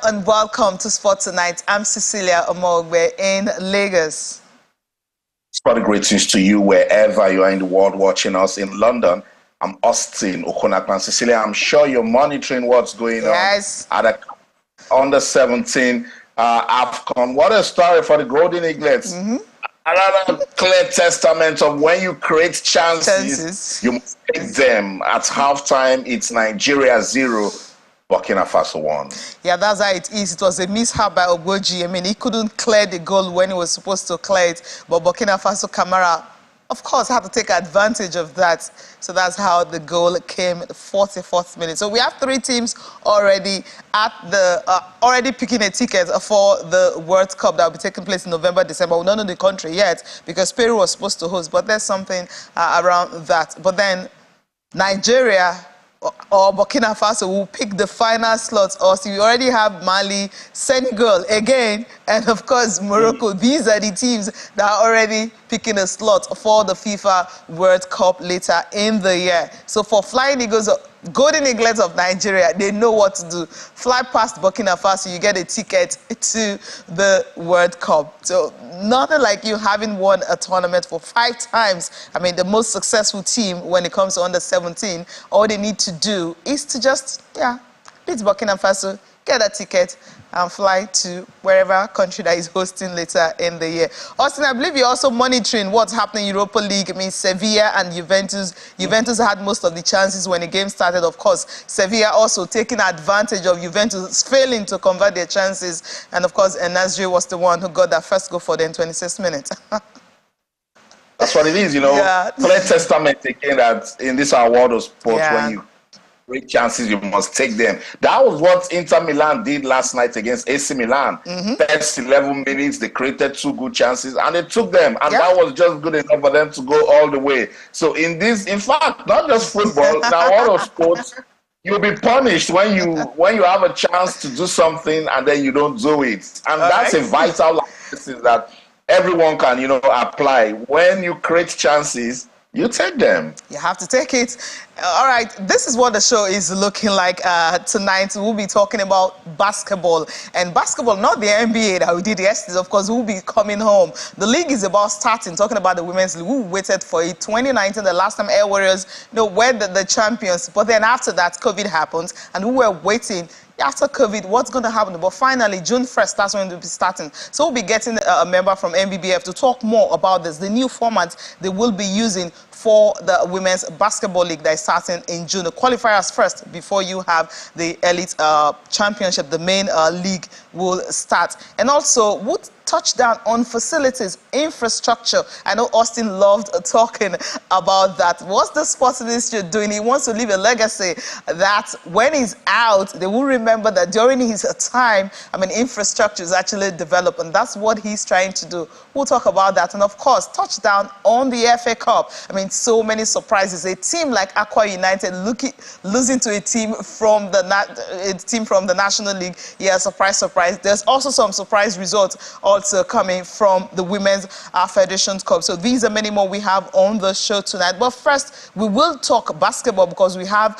And welcome to Sport Tonight. I'm Cecilia Omogbe in Lagos. Sport greetings to you wherever you are in the world watching us. In London, I'm Austin Okonakwan. Cecilia, I'm sure you're monitoring what's going on at the under-17 AFCON. What a story for the Golden Eaglets. Another clear testament of when you create chances, you must take them. At halftime, it's Nigeria 0. Burkina Faso 1. Yeah, that's how it is. It was a mishap by Ogoji. I mean, he couldn't clear the goal when he was supposed to clear it. But Burkina Faso Camara, of course, had to take advantage of that. So that's how the goal came, the 44th minute. So we have 3 teams already at the already picking a ticket for the World Cup that will be taking place in November, December. We don't know the country yet because Peru was supposed to host, but there's something around that. But then Nigeria or Burkina Faso will pick the final slots. Or so we already have Mali, Senegal again, and of course Morocco. These are the teams that are already picking a slot for the FIFA World Cup later in the year. So for Flying Eagles, Golden Eaglets of Nigeria, they know what to do. Fly past Burkina Faso, you get a ticket to the World Cup. So nothing like you having won a tournament for 5 times. I mean, the most successful team when it comes to under-17, all they need to do is to just, beat Burkina Faso, get a ticket, and fly to wherever country that is hosting later in the year. Austin, I believe you're also monitoring what's happening in Europa League. I mean, Sevilla and Juventus. Juventus had most of the chances when the game started. Of course, Sevilla also taking advantage of Juventus failing to convert their chances. And of course, Enazri was the one who got that first goal for them in 26 minutes. That's what it is, you know. Clear testament again that in this our world of sports, when you great chances, you must take them. That was what Inter Milan did last night against AC Milan. First 11 minutes, they created 2 good chances, and they took them. And that was just good enough for them to go all the way. So in this, in fact, not just football, now all of sports, you'll be punished when you have a chance to do something and then you don't do it. And that's a vital lesson that everyone can, you know, apply. When you create chances, you take them. You have to take it. All right, this is what the show is looking like tonight. We'll be talking about basketball. And basketball, not the NBA that we did yesterday. Of course, we'll be coming home. The league is about starting, talking about the women's league. We waited for it. 2019, the last time Air Warriors, were the champions. But then after that, COVID happened, and we were waiting. After COVID, what's going to happen? But finally, June 1st, that's when we'll be starting. So we'll be getting a member from MBBF to talk more about this, the new format they will be using for the Women's Basketball League that is starting in June. The qualifiers first before you have the Elite Championship, the main league will start. And also, we'll touch down on facilities, infrastructure. I know Austin loved talking about that. What's the sports industry doing? He wants to leave a legacy that when he's out, they will remember that during his time, I mean, infrastructure is actually developed, and that's what he's trying to do. We'll talk about that. And of course, touch down on the FA Cup. I mean, so many surprises. A team like Aqua United losing to a team from the National League. Yeah, surprise, surprise. There's also some surprise results also coming from the Women's Federation Cup. So these are many more we have on the show tonight. But first, we will talk basketball because we have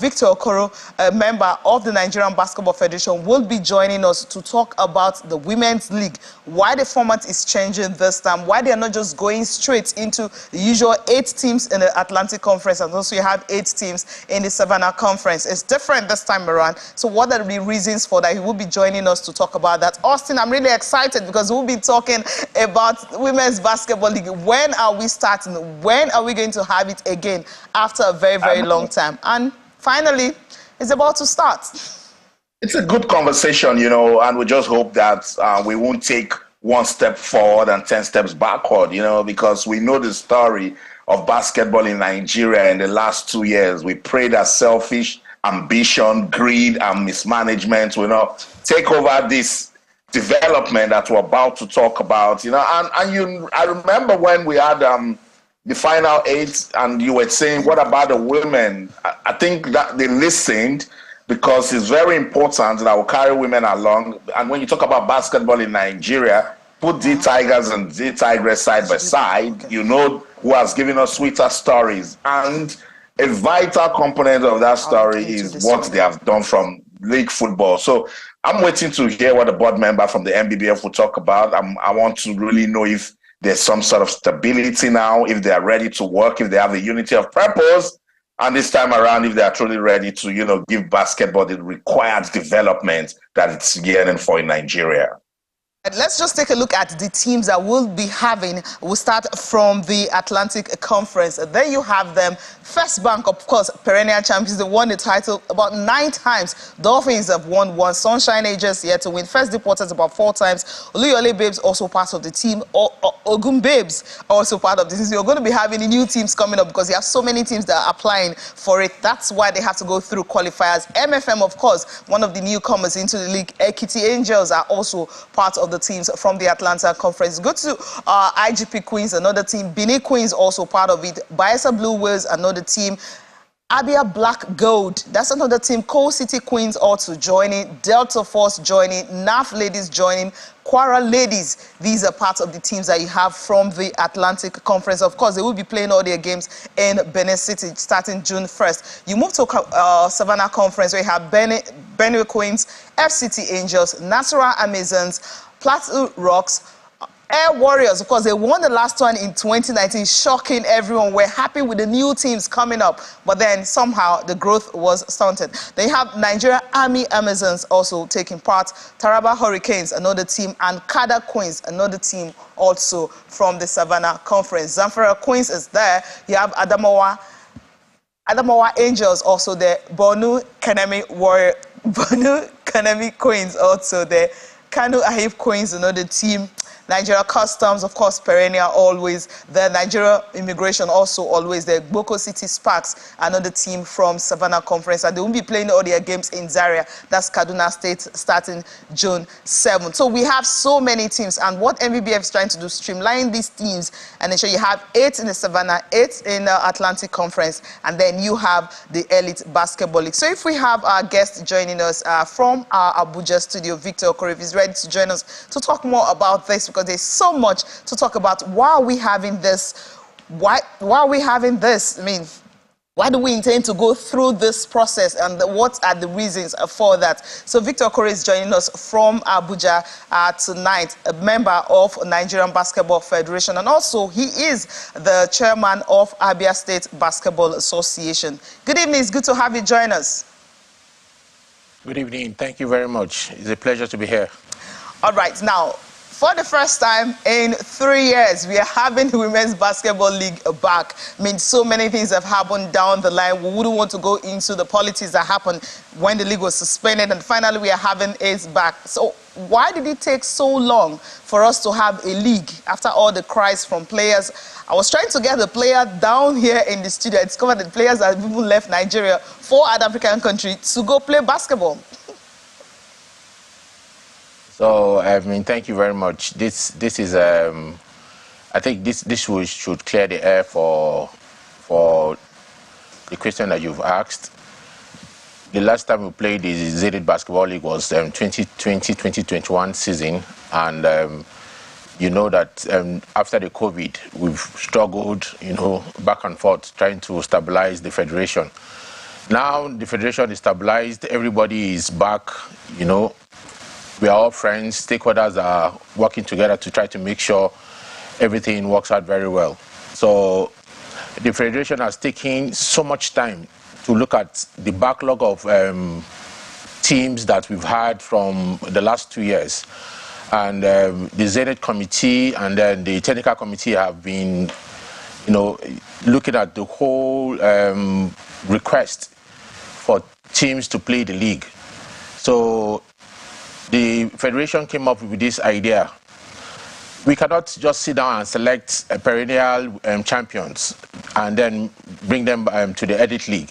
Victor Okoro, a member of the Nigerian Basketball Federation, will be joining us to talk about the Women's League, why the format is changing this time, why they are not just going straight into the usual 8 teams in the Atlantic Conference, and also you have 8 teams in the Savannah Conference. It's different this time around. So what are the reasons for that? He will be joining us to talk about that. Austin, I'm really excited because we'll be talking about Women's Basketball League. When are we starting? When are we going to have it again after a very, very long time? And finally, it's about to start. It's a good conversation, you know, and we just hope that we won't take 1 step forward and 10 steps backward, you know, because we know the story of basketball in Nigeria in the last 2 years. We pray that selfish ambition, greed, and mismanagement will not take over this development that we're about to talk about, you know. I remember when we had the final 8 and you were saying, what about the women? I think that they listened, because it's very important that will carry women along. And when you talk about basketball in Nigeria, put the Tigers and the Tigress side by side, you know who has given us sweeter stories. And a vital component of that story is what they have done from league football. So I'm waiting to hear what the board member from the MBBF will talk about. I want to really know if there's some sort of stability now, if they are ready to work, if they have a unity of purpose, and this time around, if they are truly ready to, give basketball the required development that it's yearning for in Nigeria. And let's just take a look at the teams that we'll be having. We'll start from the Atlantic Conference. Then you have them. First Bank, of course, perennial champions. They won the title about 9 times. Dolphins have won 1. Sunshine Agents yet to win. First Deporters about 4 times. Oluyole Babes also part of the team. Ogun Babes also part of the team. So you're going to be having new teams coming up because you have so many teams that are applying for it. That's why they have to go through qualifiers. MFM, of course, one of the newcomers into the league. Ekiti Angels are also part of the teams from the Atlanta Conference. Go to IGP Queens, another team. Benin Queens also part of it. Bayelsa Blue Whales, another team. Abia Black Gold, that's another team. Coal City Queens also joining. Delta Force joining. NAF Ladies joining. Kwara Ladies, these are part of the teams that you have from the Atlantic Conference. Of course, they will be playing all their games in Benin City starting June 1st. You move to Savannah Conference where you have Benue Queens, FCT Angels, Nasarawa Amazons, Plateau Rocks, Air Warriors. Of course, they won the last one in 2019, shocking everyone. We're happy with the new teams coming up, but then somehow the growth was stunted. They have Nigeria Army Amazons also taking part, Taraba Hurricanes, another team, and Kada Queens, another team also from the Savannah Conference. Zamfara Queens is there. You have Adamawa Angels also there. Bonu Kanemi Queens also there. Kanu Ahib Queens, another team. Nigeria Customs, of course, perennial always. The Nigeria Immigration also always there. Boko City Sparks, another team from Savannah Conference. And they will be playing all their games in Zaria. That's Kaduna State starting June 7th. So we have so many teams. And what MBBF is trying to do is streamline these teams and ensure you have 8 in the Savannah, 8 in the Atlantic Conference, and then you have the Elite Basketball League. So if we have our guest joining us from our Abuja studio, Victor Okorev is ready to join us to talk more about this, because there's so much to talk about. Why are we having this? Why are we having this? I mean, why do we intend to go through this process, and what are the reasons for that? So Victor Okorev is joining us from Abuja tonight, a member of Nigerian Basketball Federation, and also he is the chairman of Abia State Basketball Association. Good evening. It's good to have you join us. Good evening. Thank you very much. It's a pleasure to be here. All right. Now, for the first time in 3 years, we are having the Women's Basketball League back. I mean, so many things have happened down the line. We wouldn't want to go into the politics that happened when the league was suspended, and finally we are having it back. So why did it take so long for us to have a league after all the cries from players? I was trying to get the player down here in the studio. I discovered that players have even left Nigeria for other African countries to go play basketball. So, I mean, thank you very much. This is, I think this should clear the air for the question that you've asked. The last time we played the Zenith Basketball League was 2020-2021 season, and you know that after the COVID, we've struggled, back and forth trying to stabilize the federation. Now the federation is stabilized, everybody is back, we are all friends, stakeholders are working together to try to make sure everything works out very well. So the federation has taken so much time to look at the backlog of teams that we've had from the last 2 years. And the Zenith committee and then the technical committee have been, looking at the whole request for teams to play the league. So the federation came up with this idea. We cannot just sit down and select perennial champions and then bring them to the Elite League.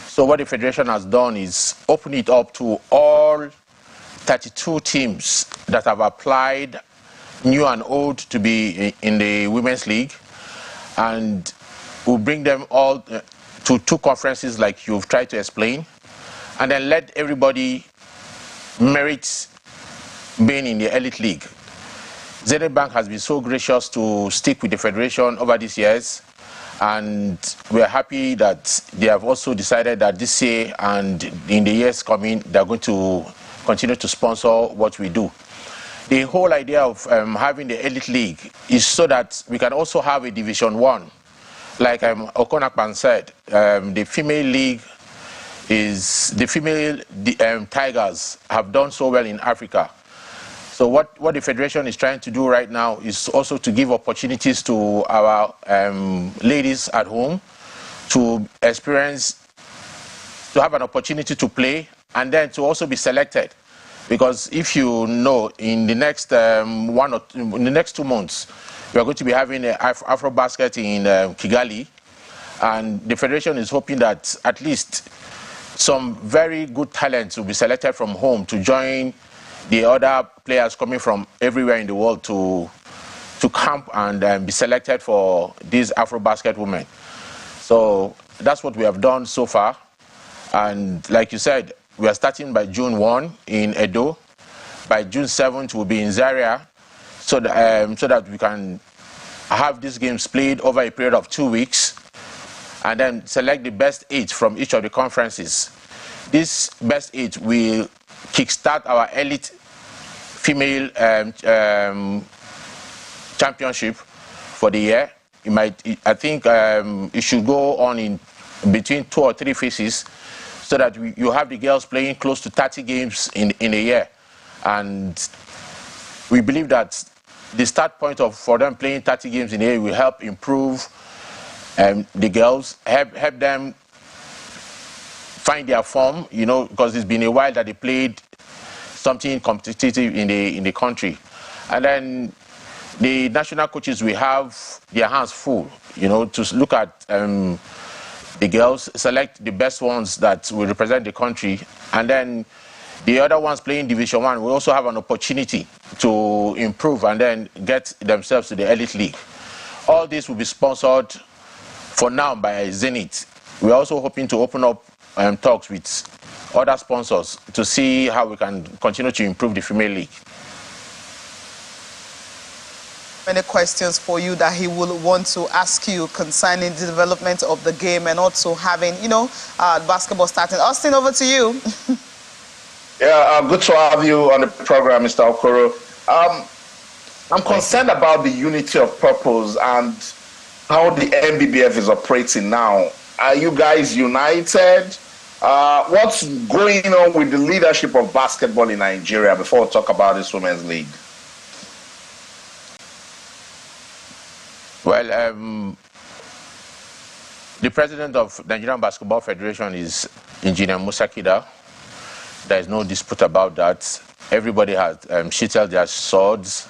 So what the federation has done is open it up to all 32 teams that have applied, new and old, to be in the Women's League. And we'll bring them all to 2 conferences like you've tried to explain. And then let everybody merit being in the Elite League. Zenith Bank has been so gracious to stick with the federation over these years, And we are happy that they have also decided that this year and in the years coming, they're going to continue to sponsor what we do. The whole idea of having the elite league is so that we can also have a Division 1. Like Okonakpan said, the female league is, the female Tigers have done so well in Africa. So what the Federation is trying to do right now is also to give opportunities to our ladies at home to experience, to have an opportunity to play, and then to also be selected. Because if you know, in the next in the next 2 months, we are going to be having Afrobasket in Kigali, and the Federation is hoping that at least some very good talents will be selected from home to join the other players coming from everywhere in the world to camp and be selected for these Afrobasket women. So that's what we have done so far. And like you said, we are starting by June 1 in Edo. By June 7th, we'll be in Zaria, so that we can have these games played over a period of 2 weeks, and then select the best 8 from each of the conferences. This best 8 will kickstart our elite female championship for the year. I think it should go on in between 2 or 3 phases, so that you have the girls playing close to 30 games in a year. And we believe that the start point for them playing 30 games in a year will help improve the girls, help them find their form, you know, because it's been a while that they played something competitive in the country. And then the national coaches will have their hands full, you know, to look at the girls, select the best ones that will represent the country, and then the other ones playing Division 1 will also have an opportunity to improve and then get themselves to the elite league. All this will be sponsored for now by Zenith. We're also hoping to open up talks with other sponsors to see how we can continue to improve the female league. Many questions for you that he will want to ask you concerning the development of the game and also having, you know, basketball starting. Austin, over to you. Yeah, good to have you on the program, Mr. Okoro. I'm concerned about the unity of purpose and how the NBBF is operating now. Are you guys united? What's going on with the leadership of basketball in Nigeria before we talk about this women's league? Well, the president of Nigerian Basketball Federation is Engineer Musa Kida. There is no dispute about that. Everybody has sheathed their swords.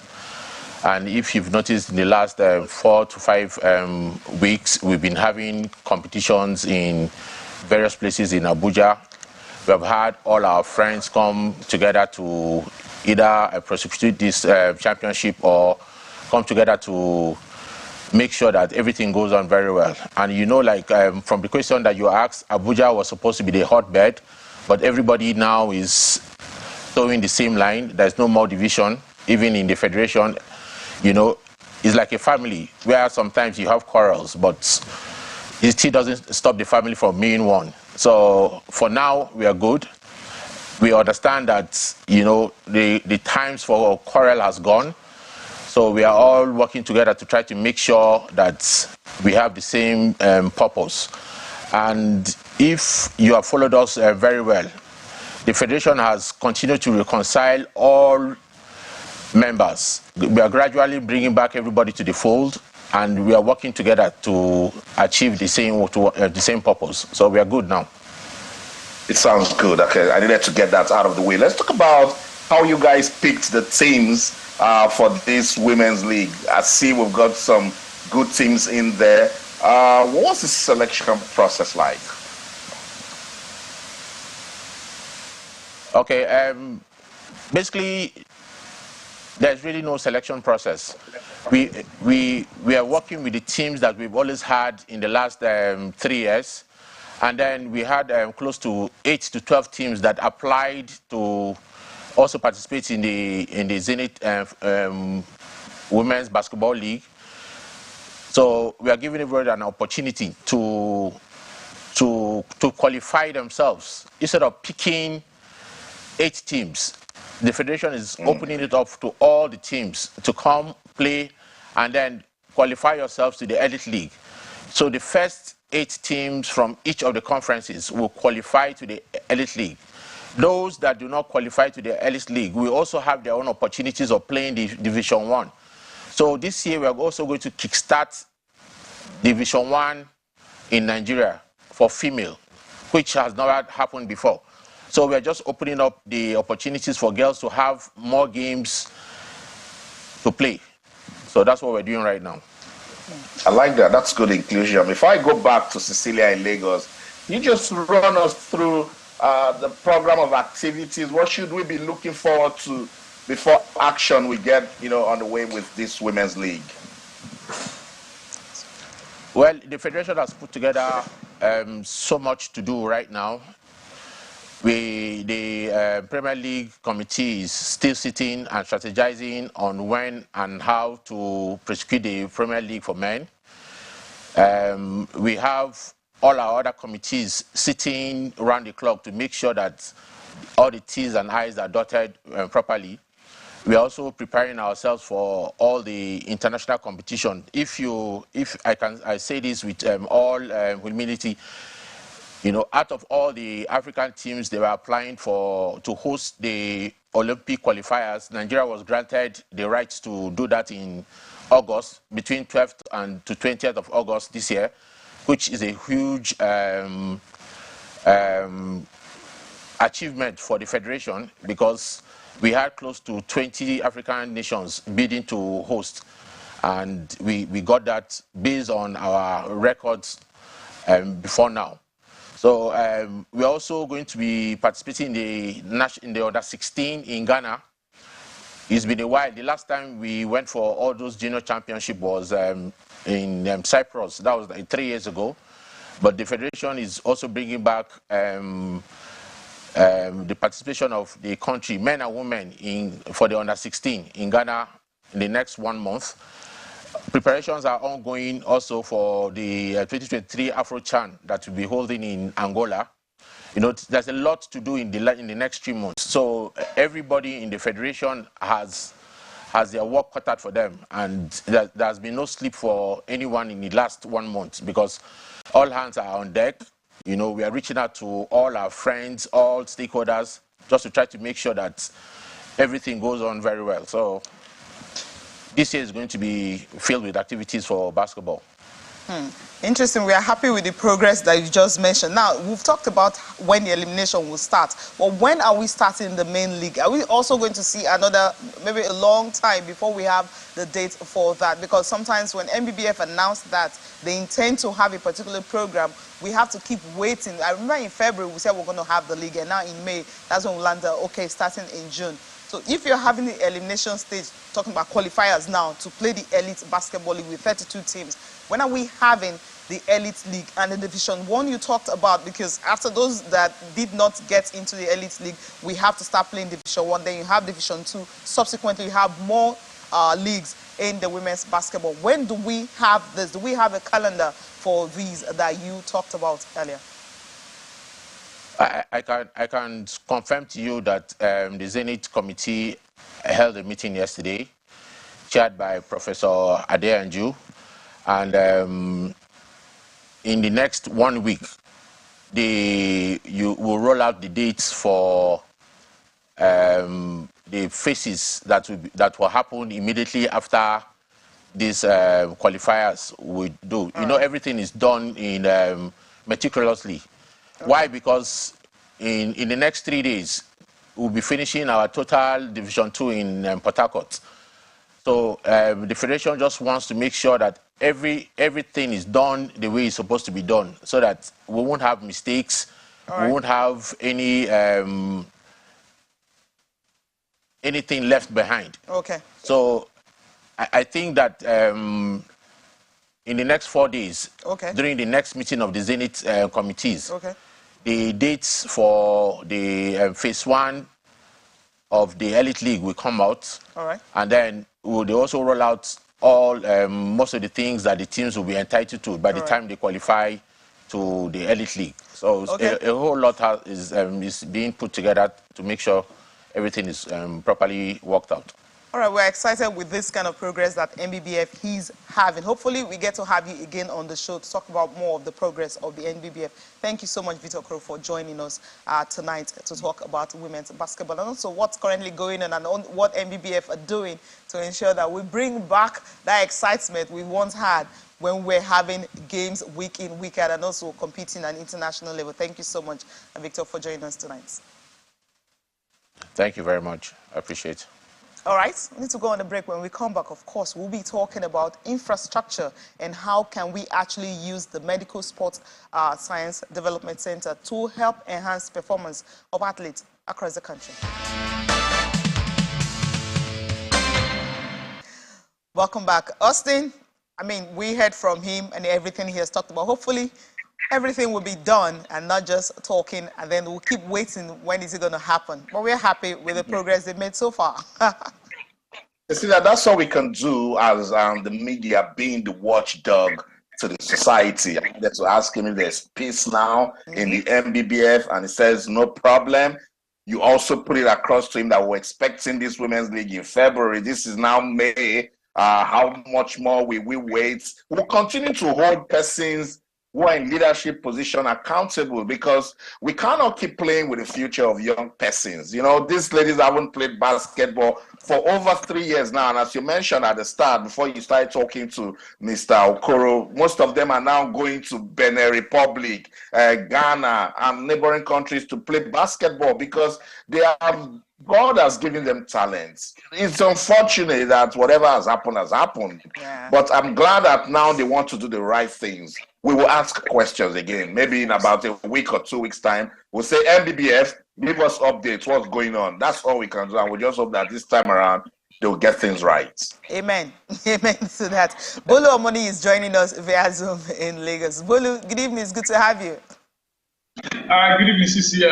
And if you've noticed, in the last 4 to 5 weeks, we've been having competitions in various places in Abuja. We have had all our friends come together to either prosecute this championship or come together to make sure that everything goes on very well. And you know, like from the question that you asked, Abuja was supposed to be the hotbed, but everybody now is towing the same line. There's no more division, even in the federation. You know, it's like a family where sometimes you have quarrels, but it still doesn't stop the family from being one. So for now, we are good. We understand that, you know, the times for quarrel has gone. So we are all working together to try to make sure that we have the same purpose. And if you have followed us very well, the Federation has continued to reconcile all members. We are gradually bringing back everybody to the fold, and we are working together to achieve the same purpose. So we are good now. It sounds good. Okay, I needed to get that out of the way. Let's talk about how you guys picked the teams for this women's league. I see we've got some good teams in there. What was the selection process like? Okay, basically, there's really no selection process. We are working with the teams that we've always had in the last 3 years, and then we had close to 8 to 12 teams that applied to also participate in the Zenith Women's Basketball League. So we are giving everybody an opportunity to qualify themselves. Instead of picking 8 teams, the federation is opening it up to all the teams to come play and then qualify yourselves to the elite league. So the first 8 teams from each of the conferences will qualify to the elite league. Those that do not qualify to the elite league will also have their own opportunities of playing the Division 1. So this year we are also going to kickstart Division 1 in Nigeria for female, which has never happened before. So we are just opening up the opportunities for girls to have more games to play. So that's what we're doing right now. I like that. That's good inclusion. If I go back to Cecilia in Lagos, you just run us through the program of activities. What should we be looking forward to before action we get, on the way with this women's league? Well, the federation has put together so much to do right now. The Premier League committee is still sitting and strategizing on when and how to prosecute the Premier League for men. We have all our other committees sitting around the clock to make sure that all the T's and I's are dotted properly. We are also preparing ourselves for all the international competition. If I say this with all humility, out of all the African teams they were applying to host the Olympic qualifiers, Nigeria was granted the right to do that in August, between 12th and to 20th of August this year, which is a huge achievement for the federation, because we had close to 20 African nations bidding to host, and we got that based on our records before now. So we're also going to be participating in the under-16 in Ghana. It's been a while. The last time we went for all those junior championship was in Cyprus. That was like 3 years ago. But the federation is also bringing back the participation of the country, men and women, for the under-16 in Ghana in the next 1 month. Preparations are ongoing also for the 2023 AFCON that will be holding in Angola. There's a lot to do in the next 3 months. So everybody in the federation has their work cut out for them, and there's been no sleep for anyone in the last 1 month, because all hands are on deck. We are reaching out to all our friends, all stakeholders, just to try to make sure that everything goes on very well. So this year is going to be filled with activities for basketball. Interesting. We are happy with the progress that you just mentioned. Now, we've talked about when the elimination will start. But when are we starting the main league? Are we also going to see maybe a long time before we have the date for that? Because sometimes when MBBF announced that they intend to have a particular program, we have to keep waiting. I remember in February, we said we're going to have the league. And now in May, that's when we landed, okay, starting in June. So if you're having the elimination stage, talking about qualifiers now, to play the elite basketball league with 32 teams, when are we having the elite league and the Division 1 you talked about? Because after those that did not get into the elite league, we have to start playing Division 1. Then you have Division 2. Subsequently, you have more leagues in the women's basketball. When do we have this? Do we have a calendar for these that you talked about earlier? I can confirm to you that the Zenith Committee held a meeting yesterday, chaired by Professor Adeyanju, and in the next 1 week, you will roll out the dates for the phases that will happen immediately after these qualifiers will do. Everything is done in meticulously. Okay. Why? Because in the next 3 days, we'll be finishing our total Division 2 in Port Harcourt. So the federation just wants to make sure that everything is done the way it's supposed to be done, so that we won't have mistakes, we won't have anything left behind. Okay. So I think that in the next 4 days, during the next meeting of the Zenith committees, the dates for the phase 1 of the Elite League will come out. All right. And then they also roll out all most of the things that the teams will be entitled to by the All right. time they qualify to the elite league. So Okay. a whole lot is being put together to make sure everything is properly worked out. All right, we're excited with this kind of progress that NBBF is having. Hopefully, we get to have you again on the show to talk about more of the progress of the NBBF. Thank you so much, Victor Crow, for joining us tonight to talk about women's basketball and also what's currently going on and what NBBF are doing to ensure that we bring back that excitement we once had when we're having games week in, week out, and also competing at international level. Thank you so much, Victor, for joining us tonight. Thank you very much. I appreciate it. All right, we need to go on a break. When we come back, of course, we'll be talking about infrastructure and how can we actually use the Medical Sports Science Development Center to help enhance performance of athletes across the country. Welcome back. Austin, I mean, we heard from him and everything he has talked about. Hopefully, everything will be done and not just talking, and then we'll keep waiting when is it going to happen. But we're happy with the progress they've made so far. You see, that's all we can do as the media being the watchdog to the society. I wanted to ask him if there's peace now in the NBBF, and he says no problem. You also put it across to him that we're expecting this Women's League in February. This is now May. How much more will we wait? We'll continue to hold persons who are in leadership position accountable, because we cannot keep playing with the future of young persons. You know, these ladies haven't played basketball for over 3 years now. And as you mentioned at the start, before you started talking to Mr. Okoro, most of them are now going to Benin Republic, Ghana, and neighboring countries to play basketball because they have God has given them talents. It's unfortunate that whatever has happened. Yeah. But I'm glad that now they want to do the right things. We will ask questions again. Maybe in about a week or 2 weeks' time, we'll say, NBBF, give us updates, what's going on. That's all we can do. And we just hope that this time around, they'll get things right. Amen. Amen to that. Bolu Omoni is joining us via Zoom in Lagos. Bolu, good evening. It's good to have you. Good evening, Sisi.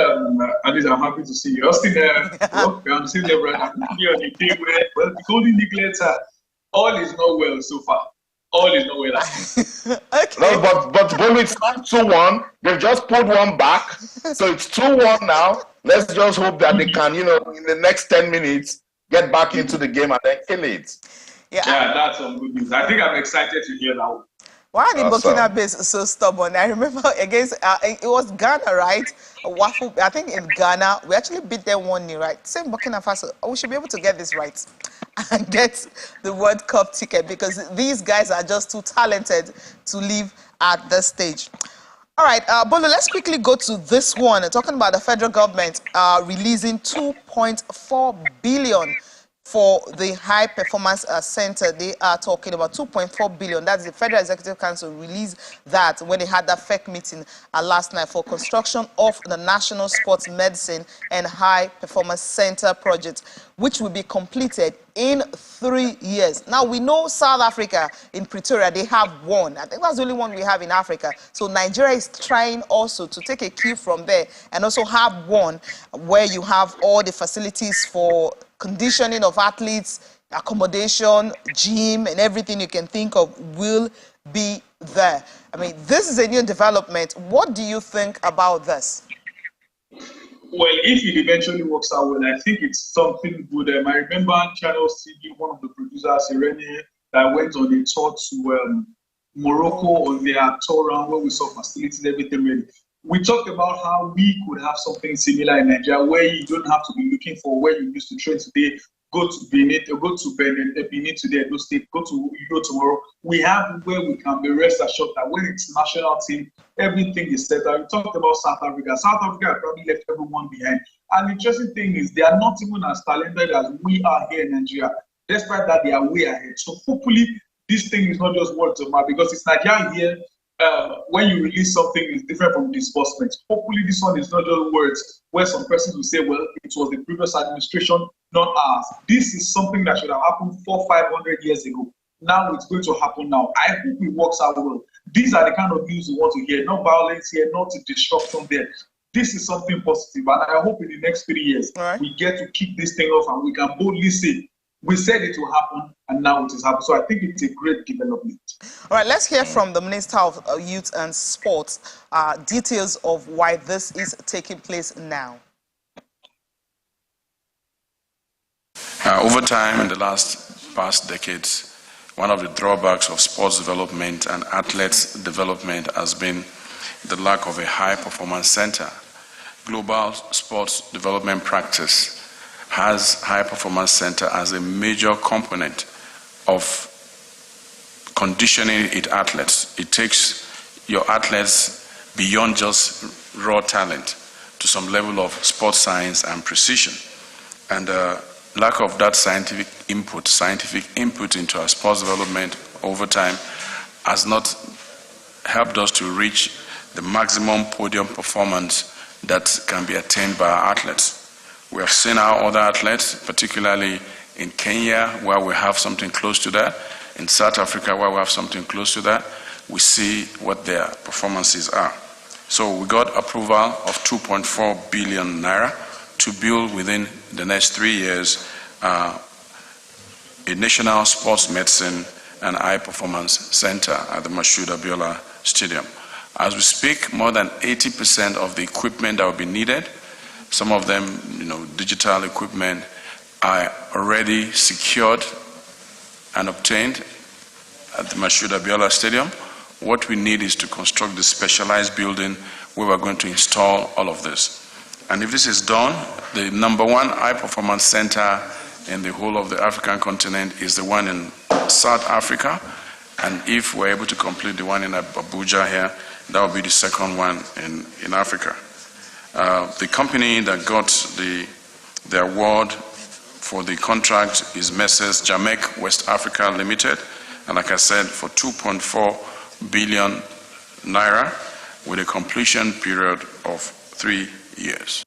At least I'm happy to see you. Austin, I'm still there, brother. I'm here on the day where, well, the Golden League letter, all is not well so far. All is not well. Okay. No, but Bolu, it's not 2-1. They've just put one back. So it's 2-1 now. Let's just hope that they can, you know, in the next 10 minutes, get back into the game and then kill it. Yeah, That's some good news. I think I'm excited to hear that one. Why are the Awesome. Burkina Faso so stubborn? I remember against, it was Ghana, right? Waffle, I think in Ghana, we actually beat them 1-0, right? Same Burkina Faso. We should be able to get this right and get the World Cup ticket because these guys are just too talented to live at this stage. All right, Bolu, let's quickly go to this one. Talking about the federal government releasing 2.4 billion for the High Performance Center. They are talking about 2.4 billion. That's the Federal Executive Council released that when they had that FEC meeting last night for construction of the National Sports Medicine and High Performance Center project, which will be completed in 3 years. Now, we know South Africa in Pretoria, they have one. I think that's the only one we have in Africa. So Nigeria is trying also to take a cue from there and also have one where you have all the facilities for conditioning of athletes, accommodation, gym, and everything you can think of will be there. I mean, this is a new development. What do you think about this? Well, if it eventually works out well, I think it's something good. I remember Channel TV, one of the producers, Irene, that went on a tour to Morocco on their tour around where we saw facilities, everything ready. We talked about how we could have something similar in Nigeria where you don't have to be looking for where you used to train today, go to Benin, go to Benin today, Edo State, go to Edo tomorrow. We have where we can be rest assured that when it's national team, everything is set up. We talked about South Africa. South Africa probably left everyone behind. And the interesting thing is they are not even as talented as we are here in Nigeria. Despite that, they are way ahead. So hopefully this thing is not just words of mouth because it's Nigeria here. When you release something, it's different from disbursement. Hopefully, this one is not just words where some persons will say, well, it was the previous administration, not ours. This is something that should have happened 400-500 years ago. Now it's going to happen now. I hope it works out well. These are the kind of news we want to hear. No violence here, not disruption there. This is something positive, and I hope in the next 3 years, we get to kick this thing off and we can boldly say We said it will happen, and now it is happening. So I think it's a great development. All right, let's hear from the Minister of Youth and Sports, details of why this is taking place now. Over time, in the past decades, one of the drawbacks of sports development and athletes development has been the lack of a high-performance center. Global sports development practice has high-performance center as a major component of conditioning its athletes. It takes your athletes beyond just raw talent to some level of sports science and precision. And lack of that scientific input into our sports development over time has not helped us to reach the maximum podium performance that can be attained by our athletes. We have seen our other athletes, particularly in Kenya, where we have something close to that, in South Africa, where we have something close to that. We see what their performances are. So we got approval of 2.4 billion naira to build within the next 3 years a national sports medicine and high performance center at the Mashood Abiola Stadium. As we speak, more than 80% of the equipment that will be needed, some of them, digital equipment, are already secured and obtained at the Mashood Abiola Stadium. What we need is to construct the specialized building where we're going to install all of this. And if this is done, the number one high-performance center in the whole of the African continent is the one in South Africa. And if we're able to complete the one in Abuja here, that will be the second one in Africa. The company that got the award for the contract is Messrs. Jamek West Africa Limited. And like I said, for 2.4 billion naira with a completion period of 3 years.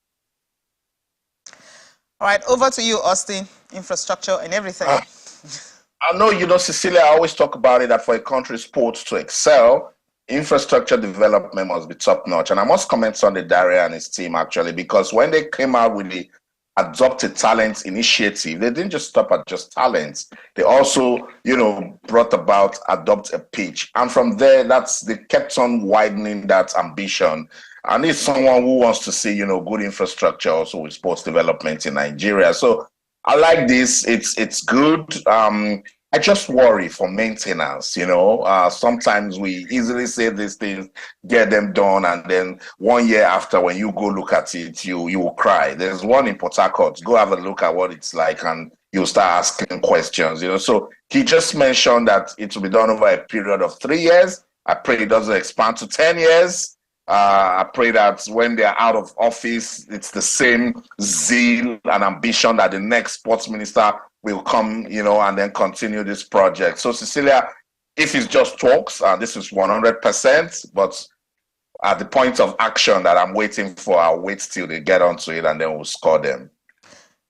All right, over to you, Austin. Infrastructure and everything. I know, Cecilia, I always talk about it that for a country's sports to excel, infrastructure development must be top-notch. And I must comment on the Daria and his team, actually, because when they came out with the Adopt a Talent initiative, they didn't just stop at just talents. They also, brought about Adopt a Pitch. And from there, they kept on widening that ambition. I need someone who wants to see, good infrastructure also with sports development in Nigeria. So I like this. It's good. I just worry for maintenance, Sometimes we easily say these things, get them done, and then 1 year after, when you go look at it, you will cry. There's one in Port Harcourt. Go have a look at what it's like, and you'll start asking questions, So he just mentioned that it will be done over a period of 3 years. I pray it doesn't expand to 10 years. I pray that when they're out of office, it's the same zeal and ambition that the next sports minister will come, and then continue this project. So, Cecilia, if it's just talks, this is 100%, but at the point of action that I'm waiting for, I'll wait till they get onto it, and then we'll score them.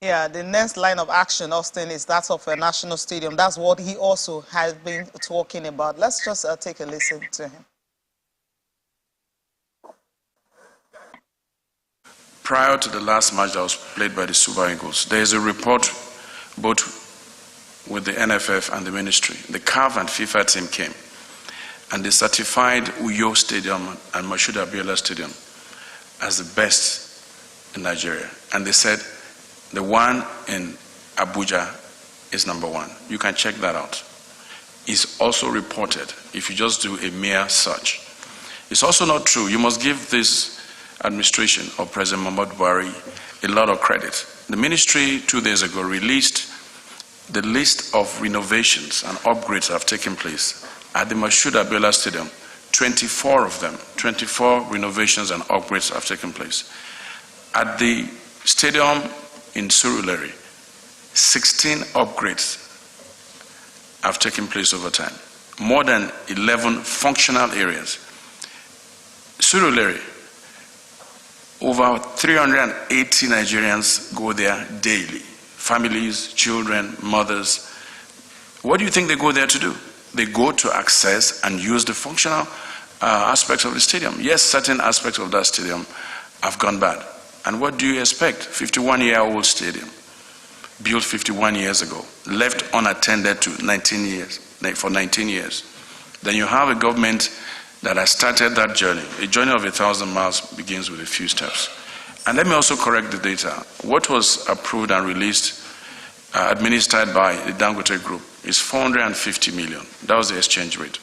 Yeah, the next line of action, Austin, is that of a national stadium. That's what he also has been talking about. Let's just take a listen to him. Prior to the last match that was played by the Super Eagles, there is a report both with the NFF and the ministry. The CAF and FIFA team came, and they certified Uyo Stadium and Mashood Abiola Stadium as the best in Nigeria. And they said the one in Abuja is number one. You can check that out. It's also reported if you just do a mere search. It's also not true. You must give this administration of President Muhammadu Buhari a lot of credit. The ministry 2 days ago released the list of renovations and upgrades that have taken place at the Mashood Abiola Stadium. 24 of them, 24 renovations and upgrades have taken place. At the stadium in Surulere, 16 upgrades have taken place over time. More than 11 functional areas. Surulere, over 380 Nigerians go there daily. Families, children, mothers. What do you think they go there to do? They go to access and use the functional aspects of the stadium. Yes, certain aspects of that stadium have gone bad. And what do you expect? 51-year-old stadium. built 51 years ago, left unattended for 19 years. Then you have a government that has started that journey. A journey of 1,000 miles begins with a few steps. And let me also correct the data. What was approved and released, administered by the Dangote Group, is 450 million. That was the exchange rate.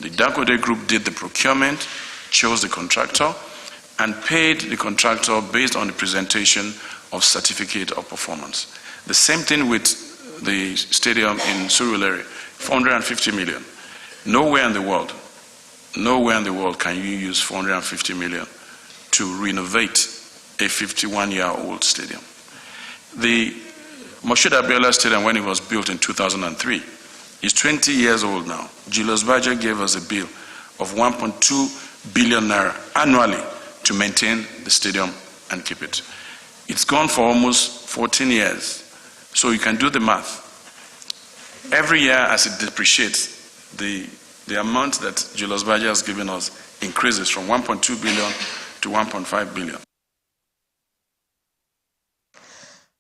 The Dangote Group did the procurement, chose the contractor, and paid the contractor based on the presentation of certificate of performance. The same thing with the stadium in Surulere, 450 million. Nowhere in the world can you use 450 million to renovate a 51-year-old stadium. The Moshood Abiola Stadium, when it was built in 2003, is 20 years old now. Julius Baja gave us a bill of 1.2 billion naira annually to maintain the stadium and keep it. It's gone for almost 14 years. So you can do the math. Every year as it depreciates, the amount that Julius Baja has given us increases from 1.2 billion to 1.5 billion.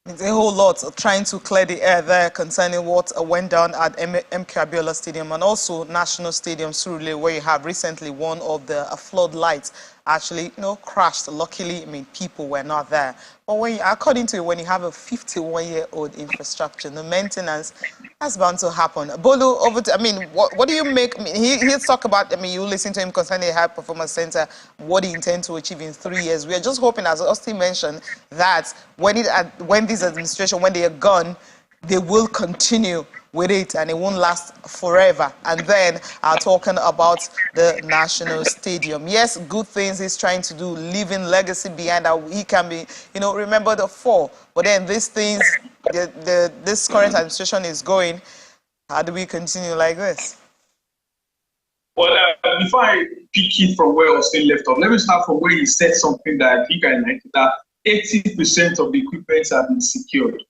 It's a whole lot of trying to clear the air there concerning what went down at MK Abiola Stadium and also National Stadium Surulere, where you have recently one of the floodlights actually, crashed. Luckily, people were not there. But according to when you have a 51-year-old infrastructure, the maintenance, that's bound to happen. Bolu, over to, what do you make? He'll talk about, you listen to him concerning the High Performance Center, what he intends to achieve in 3 years. We are just hoping, as Austin mentioned, that when this administration, when they are gone, they will continue with it and it won't last forever. And then talking about the National Stadium. Yes, good things he's trying to do, leaving legacy behind that he can be, remembered for. But then these things, this current administration is going, how do we continue like this? Well, before I pick it from where Austin left off, let me start from where he said something that I think I like, that 80% of the equipment have been secured.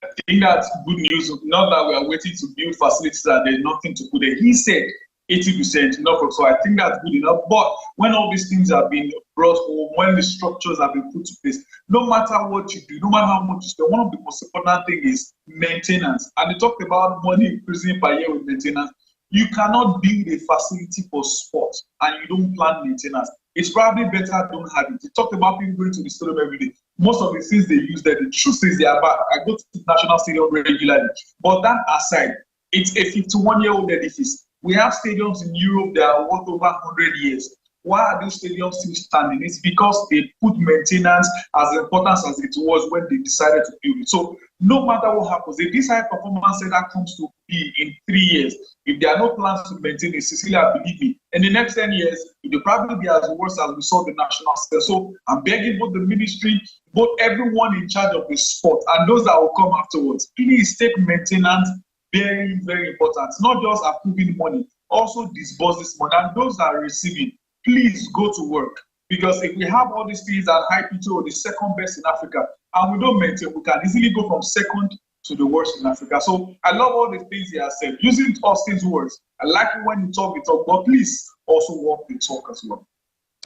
I think that's good news. Not that we are waiting to build facilities and there's nothing to put there. He said 80%, so I think that's good enough. But when all these things have been brought home, when the structures have been put to place, no matter what you do, no matter how much you spend, one of the most important things is maintenance. And they talked about money increasing per year with maintenance. You cannot build a facility for sport and you don't plan maintenance. It's probably better don't have it. They talked about people going to the stadium every day. Most of the things they use there, the truth is they are bad. I go to the National Stadium regularly. But that aside, it's a 51-year-old edifice. We have stadiums in Europe that are worth over 100 years. Why are those stadiums still standing? It's because they put maintenance as important as it was when they decided to build it. So no matter what happens, if this high performance center comes to be in 3 years, if there are no plans to maintain it, Cecilia, believe me, in the next 10 years, it will probably be as worse as we saw the national scale. So I'm begging both the ministry, both everyone in charge of the sport and those that will come afterwards, please take maintenance very, very important. It's not just approving money, also disburse this money. And those that are receiving, please go to work. Because if we have all these things at high PTO or the second best in Africa, and we don't maintain, we can easily go from second to the worst in Africa. So I love all the things he has said. Using Austin's words, I like it when you talk, but please also walk the talk as well.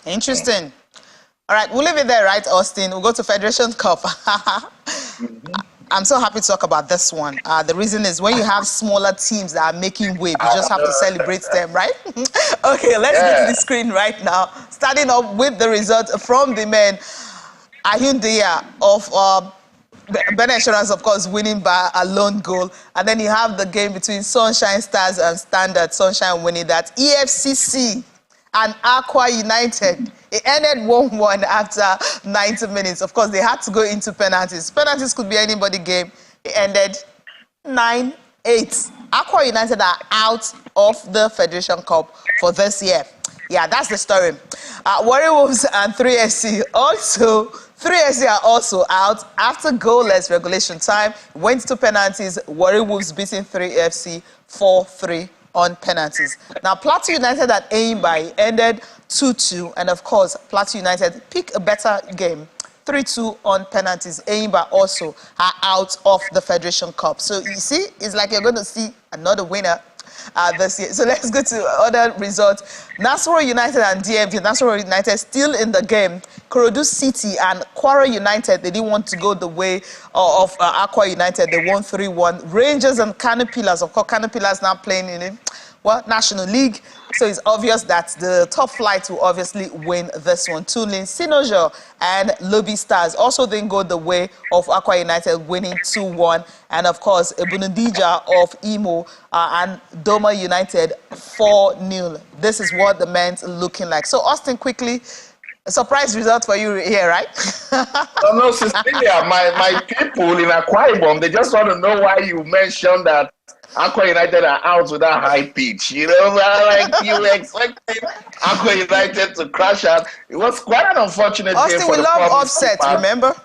Interesting. All right, we'll leave it there, right, Austin? We'll go to Federation Cup. I'm so happy to talk about this one. The reason is when you have smaller teams that are making wave, you just have to celebrate them, right? Okay, let's go to the screen right now. Starting off with the result from the men. Ahundia of Ben Insurance, of course, winning by a lone goal. And then you have the game between Sunshine Stars and Standard Sunshine winning that. EFCC and Aqua United. It ended 1-1 after 90 minutes. Of course, they had to go into penalties. Penalties could be anybody's game. It ended 9-8. Aqua United are out of the Federation Cup for this year. Yeah, that's the story. Warri Wolves and 3SC also. 3SC are also out after goalless regulation time. Went to penalties. Warri Wolves beating 3FC 4-3 on penalties. Now, Plateau United at Enyimba ended 2-2, and of course, Plateau United pick a better game, 3-2 on penalties. Enyimba also are out of the Federation Cup. So you see, it's like you're going to see another winner this year. So let's go to other results. Nasarawa United and DMV. Nasarawa United still in the game. Korodu City and Kwara United, they didn't want to go the way of Aqua United. They won 3-1. Rangers and Kano Pillars. Of course, Kano Pillars now playing in National League. So it's obvious that the top flight will obviously win this one. Tulin, Sinojo and Lobby Stars also didn't go the way of Aqua United, winning 2-1. And of course, Ebunudija of Imo and Doma United 4-0. This is what the men's looking like. So Austin, quickly, a surprise result for you here, right? No, Cecilia, my people in Akwa Ibom, they just want to know why you mentioned that Aqua United are out with that high pitch. You know, like you were expecting Aqua United to crash out. It was quite an unfortunate Austin, game for we the love upset, remember?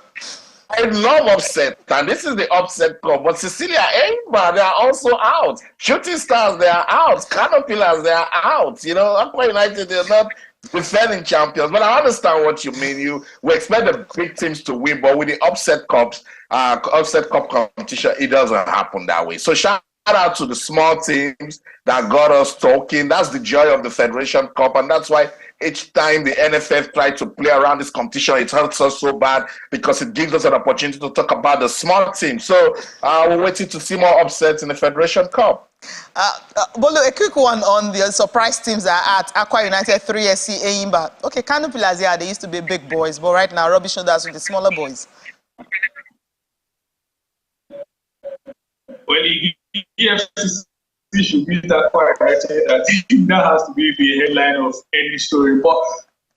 I love upset, and this is the upset club. But Cecilia, Eimba, they are also out. Shooting Stars, they are out. Kano Pillars, they are out. You know, Aqua United, they're not defending champions. But I understand what you mean. We expect the big teams to win, but with the upset cup competition, it doesn't happen that way. So shout out to the small teams that got us talking. That's the joy of the Federation Cup, and that's why each time the NFF tried to play around this competition, it hurts us so bad because it gives us an opportunity to talk about the small teams. So we're waiting to see more upsets in the Federation Cup. Bolo, a quick one on the surprise teams that are at Aqua United 3SC Eimba. Okay, Kano Pillars, yeah, they used to be big boys, but right now, Robbie Shoulders with the smaller boys. Well, EFCC should be that Aqua United. I think that has to be the headline of any story. But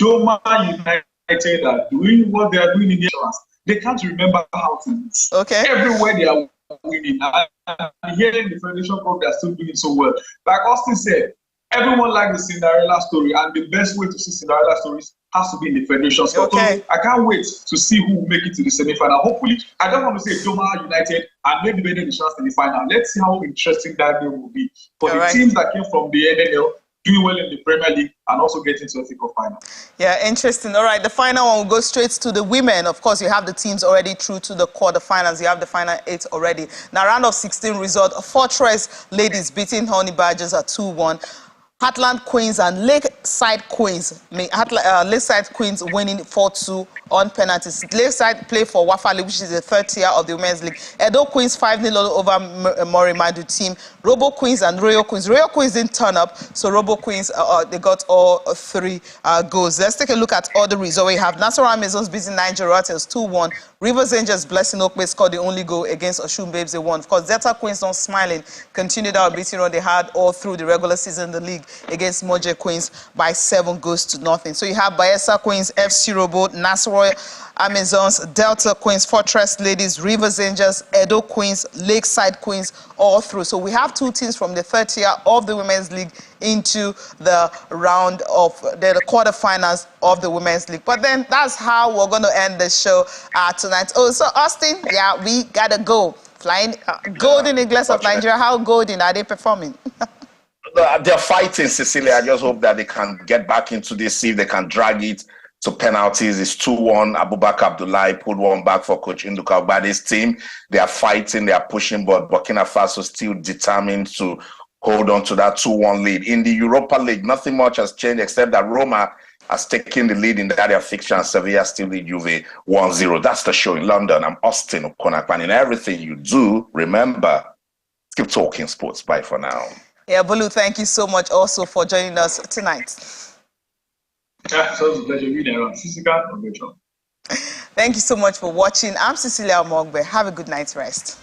Doma United are doing what they are doing in the class. They can't remember how to lose. Okay. Everywhere they are winning. And here in the Federation Cup, they are still doing so well. Like Austin said, everyone likes the Cinderella story, and the best way to see Cinderella stories has to be in the Federation Cup. Okay. So I can't wait to see who will make it to the semi-final. Hopefully, I don't want to say Doma United and maybe better the chance in the final. Let's see how interesting that game will be. For the teams that came from the NNL, doing well in the Premier League and also getting to the FA Cup final. Yeah, interesting. All right, the final one will go straight to the women. Of course, you have the teams already through to the quarterfinals. You have the final 8 already. Now, round of 16 result, Fortress Ladies beating Honey Badgers at 2-1. Heartland Queens and Lakeside Queens. Lakeside Queens winning 4-2 on penalties. Lakeside play for Wafale, which is the 3rd tier of the Women's League. Edo Queens 5-0 over Morimadu team. Robo Queens and Royal Queens. Royal Queens didn't turn up, so Robo Queens, they got all 3 goals. Let's take a look at all the results. We have Nasarawa Amazons beating Nigeria Rotters 2-1. Rivers Angels Blessing Okwe scored the only goal against Oshun Babes. They won. Of course, Delta Queens don't smiling. Continued our beating run they had all through the regular season in the league against Moje Queens by 7-0. So you have Bayelsa Queens, FC Robo, Nasarawa Amazons, Delta Queens, Fortress Ladies, Rivers Angels, Edo Queens, Lakeside Queens, all through. So we have 2 teams from the 3rd tier of the Women's League into the round of the quarterfinals of the Women's League. But then that's how we're going to end the show tonight. Oh, so Austin, yeah, we got to go. Flying Golden Eagles of Nigeria, how golden are they performing? They're fighting, Cecilia. I just hope that they can get back into this, see if they can drag it to penalties. It's 2-1. Abubakar Abdullahi put one back for Coach Induka Ogbade's team. They are fighting, they are pushing, but Burkina Faso still determined to hold on to that 2-1 lead. In the Europa League, nothing much has changed except that Roma has taken the lead in that fixture and Sevilla still lead Juve 1-0. That's the show in London. I'm Austin Okonakpan. In everything you do, remember, keep talking sports. Bye for now. Yeah, Bolu, thank you so much also for joining us tonight. Yeah, so it's a pleasure being here. Thank you so much for watching. I'm Cecilia Mogbe. Have a good night's rest.